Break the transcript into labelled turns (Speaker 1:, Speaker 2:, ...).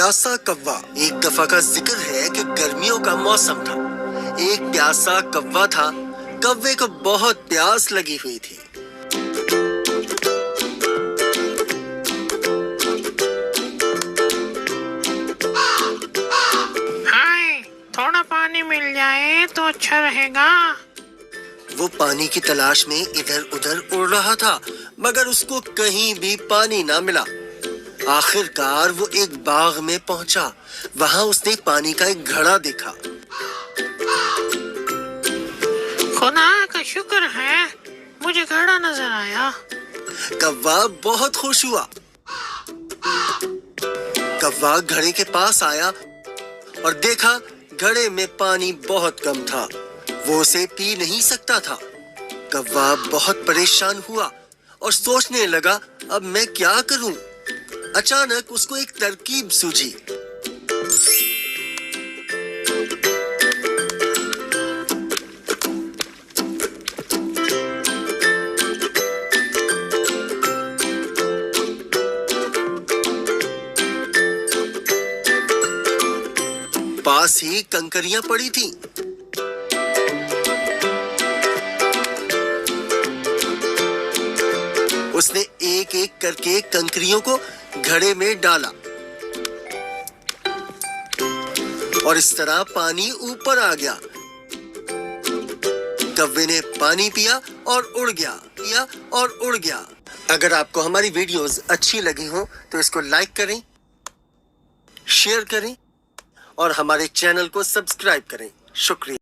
Speaker 1: प्यासा कौवा। एक दफा का जिक्र है कि गर्मियों का मौसम था। एक प्यासा कौवा था। कौवे को बहुत प्यास लगी हुई थी।
Speaker 2: हाय, थोड़ा पानी मिल जाए तो अच्छा रहेगा।
Speaker 1: वो पानी की तलाश में इधर उधर उड़ रहा था, मगर उसको कहीं भी पानी ना मिला। आखिरकार वो एक बाग में पहुंचा। वहां उसने पानी का एक घड़ा देखा।
Speaker 2: खुदा का शुक्र है, मुझे घड़ा नजर आया।
Speaker 1: कौवा बहुत खुश हुआ। कौवा घड़े के पास आया और देखा घड़े में पानी बहुत कम था। वो उसे पी नहीं सकता था। कौवा बहुत परेशान हुआ और सोचने लगा, अब मैं क्या करूं? अचानक उसको एक तरकीब सूझी। पास ही कंकरियां पड़ी थीं। उसने एक एक करके कंकरियों को घड़े में डाला और इस तरह पानी ऊपर आ गया। कौवे ने पानी पिया और उड़ गया। अगर आपको हमारी वीडियोस अच्छी लगी हो तो इसको लाइक करें, शेयर करें और हमारे चैनल को सब्सक्राइब करें। शुक्रिया।